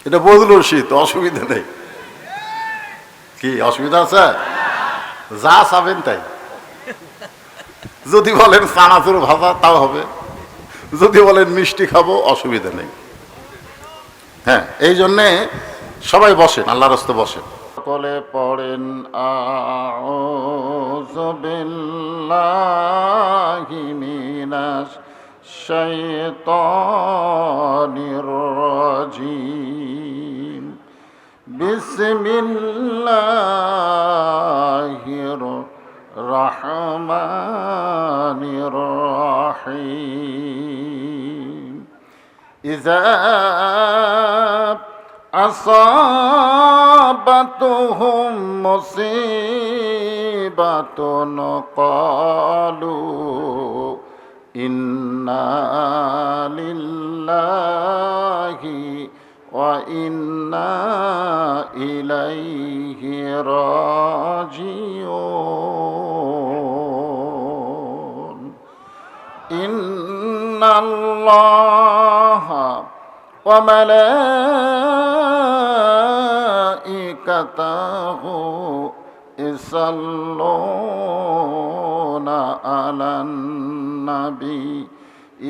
এটা বদলুর শীত, অসুবিধা নেই। কি অসুবিধা আছে? যা চাবেন তাই। যদি বলেন চানাচুর ভাজা তাও হবে, যদি বলেন মিষ্টি খাবো অসুবিধা নেই। হ্যাঁ, এই জন্যে সবাই বসেন, আল্লাহর রাস্তায় বসেন। সকলে পড়েন আউযু বিল্লাহি মিনাশ শাইতানির রাজিম। বিসমিল্লাহির রহমানির রহিম। ইযা আসাবাতুহুম মুসিবাতুন ক্বালু ইন্না লিল্লাহি ওয়া ইন্না ইলাইহি রাজিউন। ইন্নাল্লাহা ওয়া মালাইকাতাহু ইসাল্লুনা আলান নাবী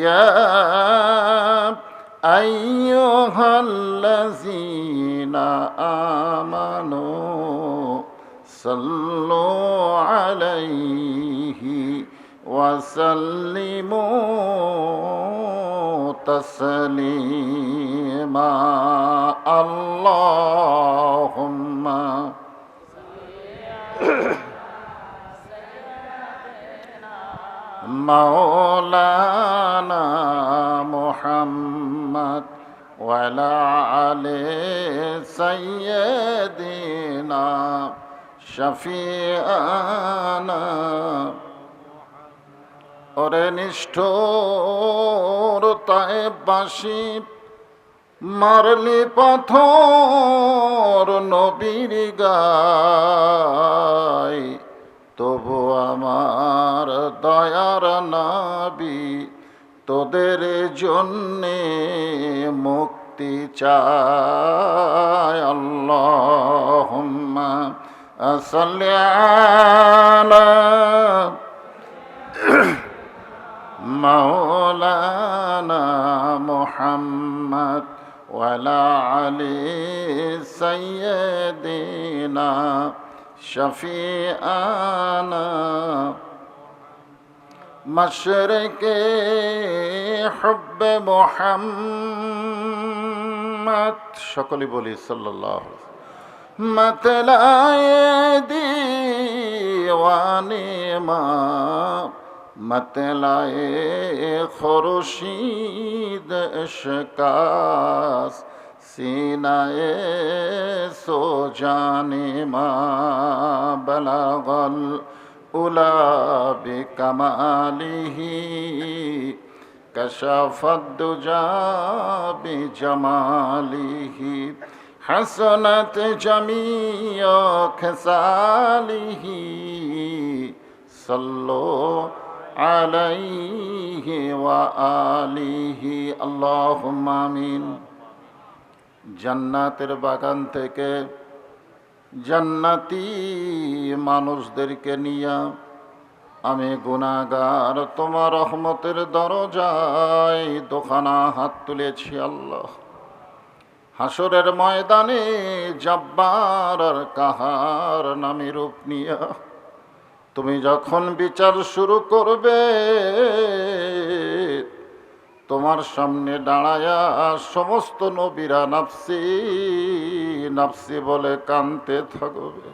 ইয়া আইয়ুহাল্লাযীনা আমানু সাল্লু আলাইহি ওয়া সাল্লিমু তাসলিমা। আল্লাহুম্মা মাওলানা মুহাম্মদ ওয়া আলা আলি সাইয়্যিদিনা শাফিআনা। ওরে নিষ্ঠুরতায় বাঁশি মারলি পাথর নবীর গায়, তবু আমার দয়ার নবী তোদের জন্যে মুক্তি চায়। আল্লাহুম্মা সাল্লি আলা মাওলানা মুহাম্মদ ওয়া আলা আলি সাইয়্যিদিনা শাফিআনা। মাশরিকে হুব্বে মুহাম্মদ, সকলে বলি সাল্লাল্লাহু আলাইহি ওয়াসাল্লাম। মাতলায়ে দিওয়ানে মা मतलाए खुर्शीद इश्कास सीनाए सो जाने मा बलगल उला बिकमालिही कशफद दुजा बिजमालिही हसनत जमीअ खसालिही सल्लो আলাইহি ওয়া আলিহি। আল্লাহুম্মা আমিন। জান্নাতের বাগান থেকে জান্নাতি মানুষদেরকে নিয়া আমি গুনাহগার তোমার রহমতের দরজায় দোখানা হাত তুলেছি। আল্লাহ, হাসরের ময়দানে জব্বার আর কাহার নামে রূপ নিয়া তুমি যখন বিচার শুরু করবে, তোমার সামনে দাঁড়ায়া সমস্ত নবীরা নাফসি নাফসি বলে কাঁদতে থাকবে।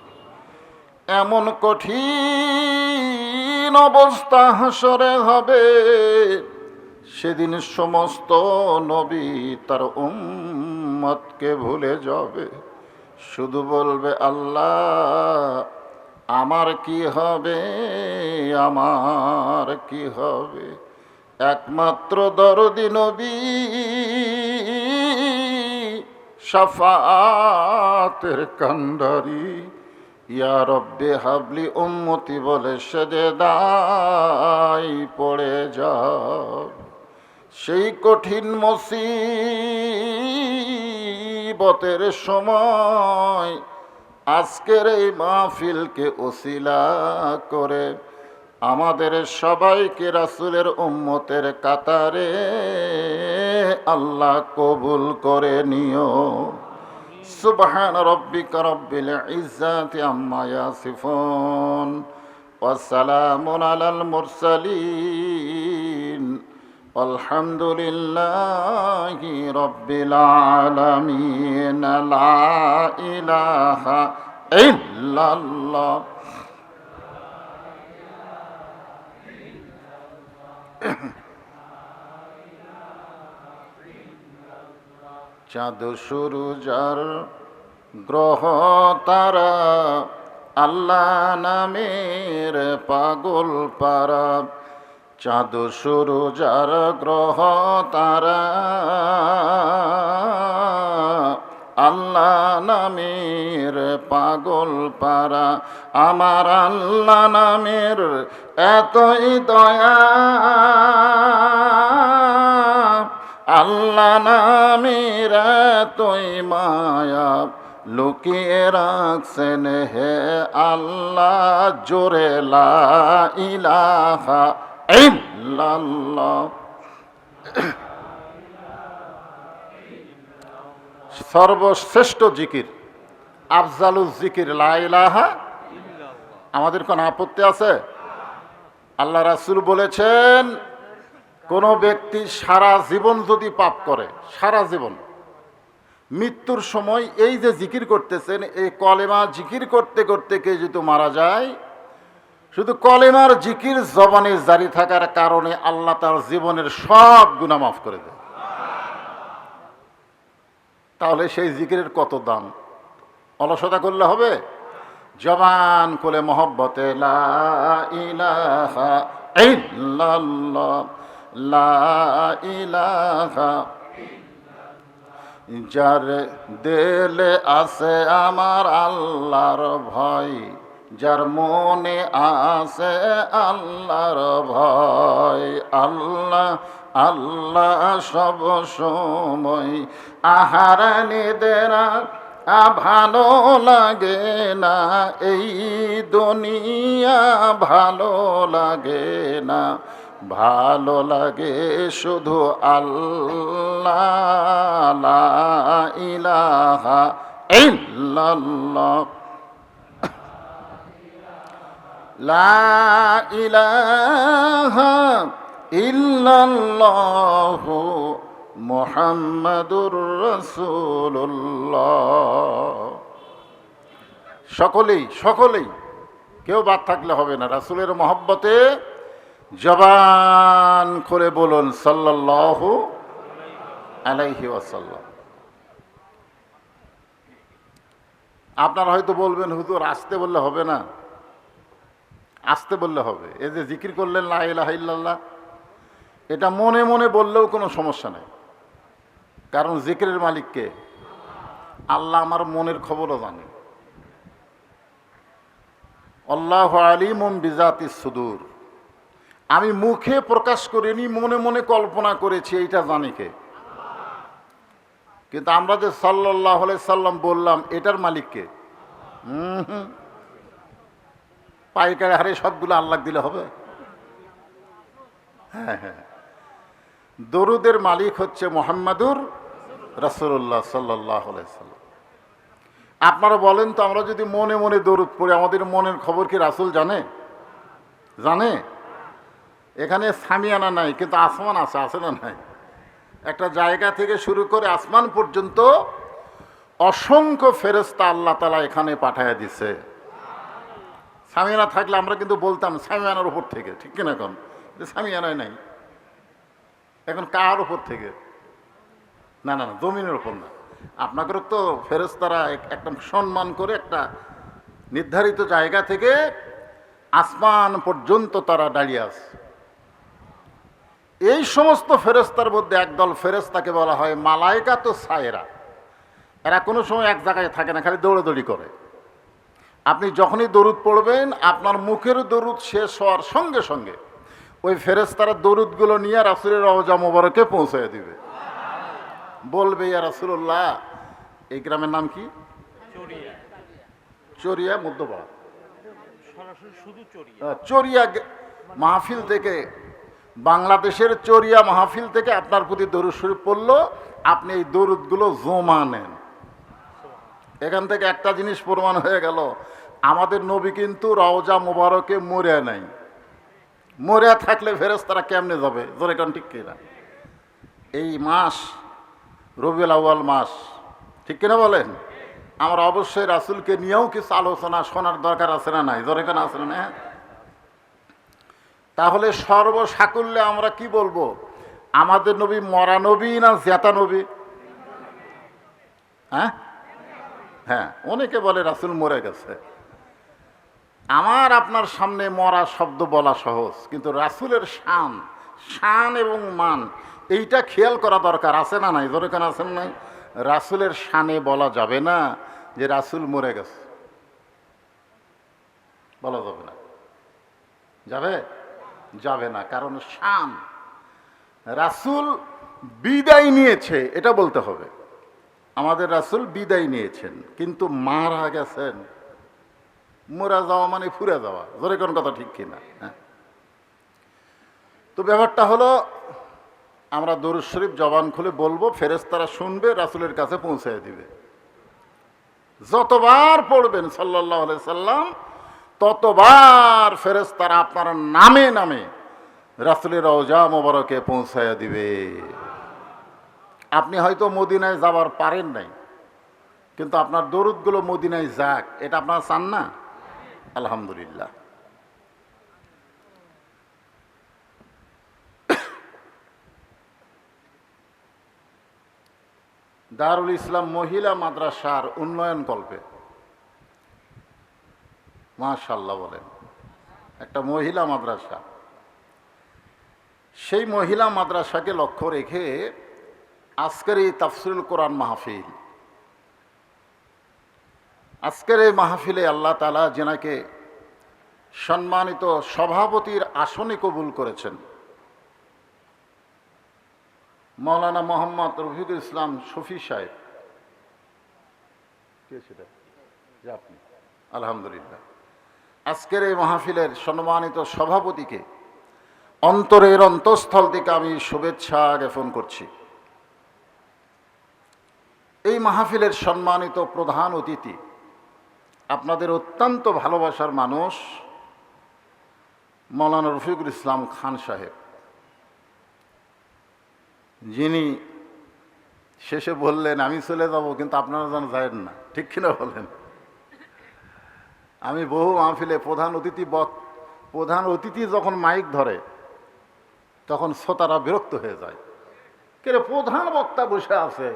এমন কঠিন অবস্থা হাসরে হবে, সেদিন সমস্ত নবী তার উম্মতকে ভুলে যাবে, শুধু বলবে আল্লাহ আমার কি হবে, আমার কি হবে। একমাত্র দরদি নবী শাফাতের কান্ডারি ইয়া রব্বে হাবলি উম্মতি বলে সেজদায় পড়ে যাও। সেই কঠিন মুসিবত মুসিবতের সময় আজকের এই মাহফিলকে ওসিলা করে আমাদের সবাইকে রাসূলের উম্মতের কাতারে আল্লাহ কবুল করে নিও। সুবহান রাব্বিকা রব্বিল ইজ্জাতি আম্মা ইয়াসিফুন ওয়া সালামুন আলাল মুরসালিন আলহামদুলিল্লাহি রব্বিল আলামিন। লা ইলাহা ইল্লাল্লাহ। চাঁদ সূরুজার গ্রহ তারা আল্লাহ নামের পাগল পারা। চাঁদ সূরুজার গ্রহ তারা আল্লাহ নামের পাগল পারা। আমার আল্লাহ নামের এতই দয়া, আল্লাহ নামের এতই মায়া, লুকিয়ে রাখছেন হে আল্লাহ জোরে লা ইলাহা ইল্লাল্লাহ। সর্বশ্রেষ্ঠ জিকির, আফজালুল জিকির লা ইলাহা। আমাদের কোন আপত্তি আছে? আল্লাহ রাসূল বলেছেন কোন ব্যক্তি সারা জীবন যদি পাপ করে, সারা জীবন, মৃত্যুর সময় এই যে জিকির করতেছেন, এই কলেমা জিকির করতে করতে কে যদি মারা যায়, শুধু কলেমার জিকির জবানে জারি থাকার কারণে আল্লাহ তার জীবনের সব গুনাহ মাফ করে দেয়। তাহলে সেই জিকিরের কত দাম! অলসতা করলে হবে? জবান খুলে মহব্বতে লা ইলাহা ইল্লাল্লাহ, লা ইলাহা। যার দিলে আছে আমার আল্লাহর ভয়, যার মনে আছে আল্লাহর ভয়, আল্লাহ আল্লাহ সব সময়। আহার নিদেরা ভালো লাগে না, এই দুনিয়া ভালো লাগে না, ভালো লাগে শুধু আল্লাহ লা ইলাহা ইল্লাল্লাহ, লা ইলাহা ইল্লাল্লাহু মুহাম্মাদুর রাসূলুল্লাহ। সকলেই কেউ বাদ থাকলে হবে না। রাসূলের মহব্বতে জবান খুলে বলুন সাল্লাল্লাহু আলাইহি ওয়াসাল্লাম। আপনারা হয়তো বলবেন হুজুর আসতে বললে হবে না। আসতে বললে হবে। এই যে জিকির করলেন লা ইলাহা ইল্লাল্লাহ, এটা মনে মনে বললেও কোনো সমস্যা নেই, কারণ জিকিরের মালিক কে? আল্লাহ আমার মনের খবরও জানে। আল্লাহু আলিমুম বিজাতিস সুদূর। আমি মুখে প্রকাশ করিনি, মনে মনে কল্পনা করেছি, এইটা জানি কে? কিন্তু আমরা যে সাল্লাল্লাহু আলাইহি সাল্লাম বললাম, এটার মালিক কে? পাইকারি হারে সবগুলো আল্লাহ দিলে হবে? হ্যাঁ, দরুদের মালিক হচ্ছে মুহাম্মাদুর রাসূলুল্লাহ সাল্লাল্লাহু আলাইহি সাল্লাম। আপনারা বলেন তো, আমরা যদি মনে মনে দরুদ পড়ি, আমাদের মনের খবর কি রাসূল জানে? এখানে সামিয়ানা নাই, কিন্তু আসমান আছে, আছে না নাই? একটা জায়গা থেকে শুরু করে আসমান পর্যন্ত অসংখ্য ফেরেশতা আল্লাহ তাআলা এখানে পাঠায়া দিছে। সামিয়ানা থাকলে আমরা কিন্তু বলতাম সামিয়ানার উপর থেকে, ঠিক কিনা? এখন সামিয়ানায় নাই, এখন কার উপর থেকে? না, জমিনের উপর না। আপনাদের তো ফেরেশতারা একটা সম্মান করে একটা নির্ধারিত জায়গা থেকে আসমান পর্যন্ত তারা দাঁড়িয়ে আছে। এই সমস্ত ফেরেশতার মধ্যে একদল ফেরেশতাকে বলা হয় মালায়েকাতুস সায়রা। এরা কোনো সময় এক জায়গায় থাকে না, খালি দৌড়াদৌড়ি করে। আপনি যখনই দরুদ পড়বেন, আপনার মুখের দরুদ শেষ হওয়ার সঙ্গে সঙ্গে ওই ফেরেশতারা দরুদগুলো নিয়ে রাসূলের রওজা মোবারকে পৌঁছে দিবে। বলবে ইয়া রাসূলুল্লাহ, এই গ্রামের নাম কি? চরিয়া মধ্যপাড়া। চরিয়া মাহফিল থেকে, বাংলাদেশের চরিয়া মাহফিল থেকে আপনার প্রতি দরুদ শরীফ পড়লো, আপনি এই দরুদগুলো জমা নেন। এখান থেকে একটা জিনিস প্রমাণ হয়ে গেল, আমাদের নবী কিন্তু রওজা মোবারকে মরে নাই। মরে থাকলে ফেরেশতারা কেমনে যাবে? জোরে কোন ঠিক কিনা? এই মাস রবিউল আউয়াল মাস, ঠিক কিনা বলেন? আমরা অবশ্যই রাসূলকে নিয়েও কিছু আলোচনা শোনার দরকার আছে না নাই? জোরে কোন আছে না? তাহলে সর্বসাকুল্যে আমরা কি বলবো? আমাদের নবী মরা নবী না জেতা নবী? হ্যাঁ হ্যাঁ, অনেকে বলে রাসূল মরে গেছে। আমার আপনার সামনে মরা শব্দ বলা সহজ, কিন্তু রাসূলের শান, শান এবং মান এইটা খেয়াল করা দরকার আছে না নাই? জোরে কেন আছেন নাই? রাসূলের শানে বলা যাবে না যে রাসূল মরে গেছে, বলা যাবে না। যাবে? যাবে না, কারণ শান। রাসূল বিদায় নিয়েছে এটা বলতে হবে, আমাদের রাসূল বিদায় নিয়েছেন, কিন্তু মারা গেছেন। মরা যাওয়া মানে ফুরে যাওয়া, জোরে কোন কথা ঠিক কিনা? হ্যাঁ। তো ব্যাপারটা হলো, আমরা দরুদ শরীফ জবান খুলে বলবো, ফেরেশতারা শুনবে, রাসূলের কাছে পৌঁছে দিবে। যতবার পড়বেন সাল্লাল্লাহু আলাইহি সাল্লাম, ততবার ফেরেশতারা আপনার নামে নামে রাসূলের রওজা মোবারকে পৌঁছায়া দিবে। আপনি হয়তো মদিনায় যাবার পারেন নাই, কিন্তু আপনার দরুদগুলো মদিনায় যাক, এটা আপনারা চান না? আলহামদুলিল্লাহ। দারুল ইসলাম মহিলা মাদ্রাসার উন্নয়ন কল্পে, মাশাআল্লাহ বলেন, একটা মহিলা মাদ্রাসা। সেই মহিলা মাদ্রাসাকে লক্ষ্য রেখে আজকের এই তাফসিরুল কোরআন মাহফিল, আজকের এই মাহফিলে আল্লাহ তাআলা যেনাকে সম্মানিত সভাপতির আসনে কবুল করেছেন, মৌলানা মোহাম্মদ রফিকুল ইসলাম শফি সাহেব। আপনি আলহামদুলিল্লাহ আজকের এই মাহফিলের সম্মানিত সভাপতিকে অন্তরের অন্তঃস্থল থেকে আমি শুভেচ্ছা জ্ঞাপন করছি। এই মাহফিলের সম্মানিত প্রধান অতিথি, আপনাদের অত্যন্ত ভালোবাসার মানুষ মৌলানা রফিকুল ইসলাম খান সাহেব, যিনি শেষে বললেন আমি চলে যাব, কিন্তু আপনারা যেন যায়েন না, ঠিক কিনা বলেন? আমি বহু মাহফিলে প্রধান অতিথি যখন মাইক ধরে তখন শ্রোতারা বিরক্ত হয়ে যায়, কেন প্রধান বক্তা বসে আছে,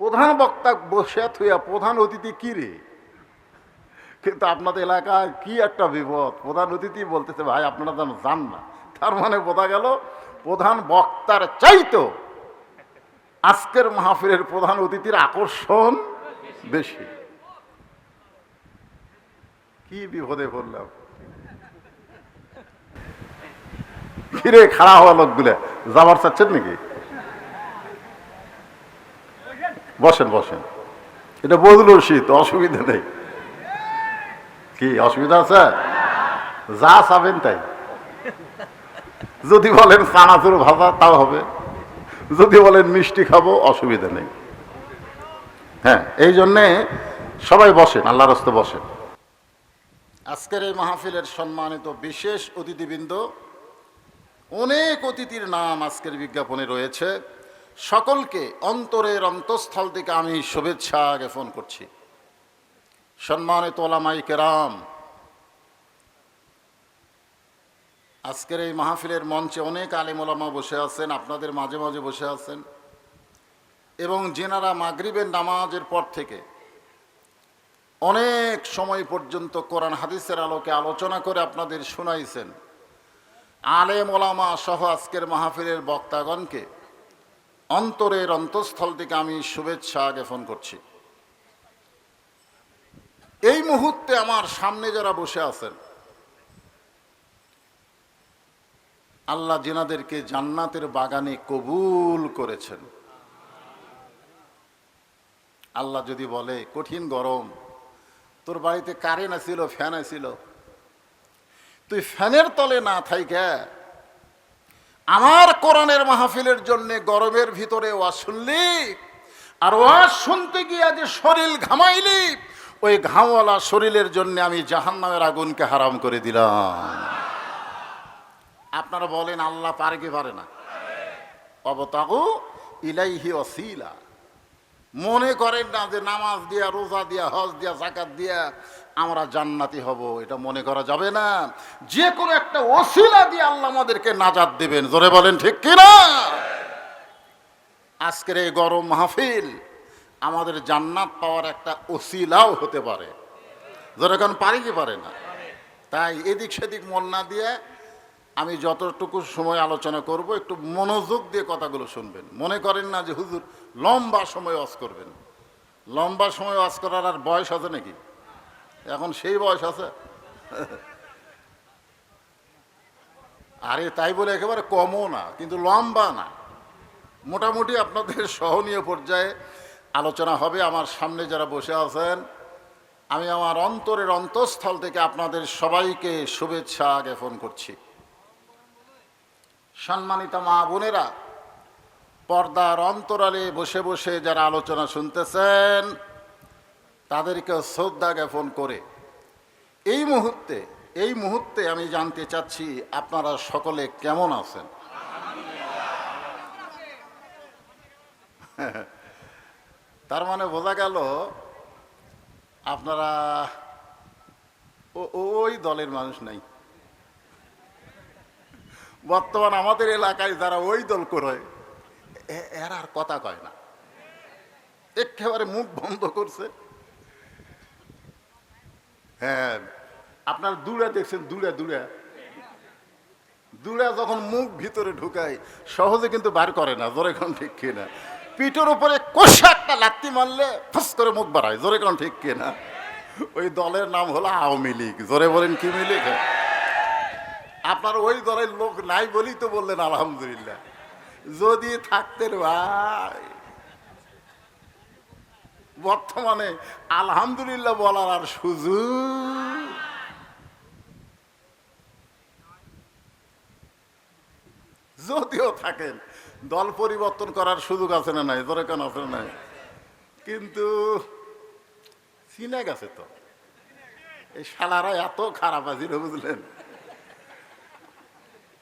প্রধান বক্তা বসে থুয়া প্রধান অতিথি কি রে? কিন্তু আপনাদের এলাকায় কি একটা বিপদ, প্রধান অতিথি বলতেছে ভাই আপনারা যেন যান না, তার মানে বোঝা গেল প্রধান বক্তার চাইতো আজকের মাহফিলের প্রধান অতিথির আকর্ষণ বেশি। কি বিপদে পড়লাম! ফিরে খাড়া হওয়া লোকগুলা যাবার চাচ্ছেন নাকি? বসেন বসেন, এটা বদল শীত, অসুবিধা নেই। কি অসুবিধা আছে? যা চাবেন তাই। যদি বলেন চানাচুর ভাজা তাও হবে, যদি বলেন মিষ্টি খাবো, অসুবিধা নেই। হ্যাঁ, এই জন্যে সবাই বসেন, আল্লাহর রাস্তে বসেন। আজকের এই মাহফিলের সম্মানিত বিশেষ অতিথিবৃন্দ, অনেক অতিথির নাম আজকের বিজ্ঞাপনে রয়েছে, সকলকে অন্তরের অন্তঃস্থল থেকে আমি শুভেচ্ছা জ্ঞাপন করছি। সম্মানিত ওলামায়ে কেরাম, আজকের এই মাহফিলের মঞ্চে অনেক আলেম ওলামা বসে আছেন, আপনাদের মাঝে মাঝে বসে আছেন, এবং যেনারা মাগরিবের নামাজের পর থেকে অনেক সময় পর্যন্ত কোরআন হাদিসের আলোকে আলোচনা করে আপনাদের শোনাইছেন, আলেম ওলামা সহ আজকের মাহফিলের বক্তাগণকে অন্তরের অন্তঃস্থল থেকে আমি শুভেচ্ছা জ্ঞাপন করছি। এই মুহূর্তে আমার সামনে যারা বসে আছেন, আল্লাহ যেনাদেরকে জান্নাতের বাগানে কবুল করেছেন, আল্লাহ যদি বলে কঠিন গরম, তোর বাড়িতে কারেন্ট আছিল, ফ্যান আছিল, তুই ফ্যানের তলে না থাইকা আমার কোরআনের মাহফিলের জন্য গরমের ভিতরে ওয়াজ শুনলি, আর ওয়াজ শুনতে গিয়ে যে শরীর ঘামাইলি, ওই ঘামওয়ালা শরীরের জন্য আমি জাহান্নামের আগুনকে হারাম করে দিলাম। আপনারা বলেন আল্লাহ পারে কি পারে না? অবতাগু ইলাইহি ওয়াসিলা। মনে করেন না যে নামাজ দিয়া, রোজা দিয়া, হজ দিয়া, যাকাত দিয়া আমরা জান্নাতি হব, এটা মনে করা যাবে না। যে কোনো একটা ওসিলা দিয়ে আল্লাহ আমাদেরকে নাজাত দেবেন। জোরে বলেন ঠিক কিনা? আজকের এই গরম মাহফিল আমাদের জান্নাত পাওয়ার একটা ওসিলাও হতে পারে। জোরে কোন পারি কি পারে না? তাই এদিক সেদিক মন না দিয়ে আমি যতটুকু সময় আলোচনা করব একটু মনোযোগ দিয়ে কথাগুলো শুনবেন। মনে করেন না যে হুজুর লম্বা সময় ওয়াজ করবেন। লম্বা সময় ওয়াজ করার আর বয়স আছে নাকি? এখন সেই বয়স আছে? আরে তাই বলে একেবারে কমও না, কিন্তু লম্বা না, মোটামুটি আপনাদের সহনীয় পর্যায়ে আলোচনা হবে। আমার সামনে যারা বসে আছেন, আমি আমার অন্তরের অন্তঃস্থল থেকে আপনাদের সবাইকে শুভেচ্ছা জ্ঞাপন করছি। সম্মানিত মা বোনেরা, পর্দার অন্তরালে বসে বসে যারা আলোচনা শুনতেছেন, তাদেরকে শ্রদ্ধা জ্ঞাপন করে এই মুহূর্তে আমি জানতে চাচ্ছি আপনারা সকলে কেমন আছেন? তার মানে বোঝা গেল আপনারা ওই দলের মানুষ নাই। বর্তমান আমাদের এলাকায় যারা ওই দল করে, এরা আর কথা কয় না, একেবারে মুখ বন্ধ করছে। হ্যাঁ, আপনার দূরে দেখছেন, দূরে যখন মুখ ভিতরে ঢুকায় সহজে কিন্তু বার করে না। জোরে কোন ঠিক কিনা? পিঠের উপরে কষা একটা লাত্তি মারলে ফুস করে মুখ বাড়ায়। জোরে কোন ঠিক কিনা? ওই দলের নাম হলো আওয়ামী লীগ। জোরে বলেন কি মিলিক? আপনার ওই দলের লোক নাই বলেই তো বললেন আলহামদুলিল্লাহ। যদি থাকতেন ভাই, বর্তমানে আলহামদুলিল্লাহ বলার আর সুযোগ। যদিও থাকেন, দল পরিবর্তন করার সুযোগ আছে না নাই? ধরে কেন আছে নাই? কিন্তু চিনে গেছে তো, এই শালারা এত খারাপ আছে, বুঝলেন?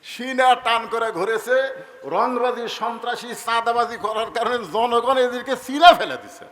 সিনা টান করে ঘুরেছে, রংবাজি, সন্ত্রাসী, চাঁদাবাজি করার কারণে জনগণ এদেরকে চিনা ফেলে দিছে।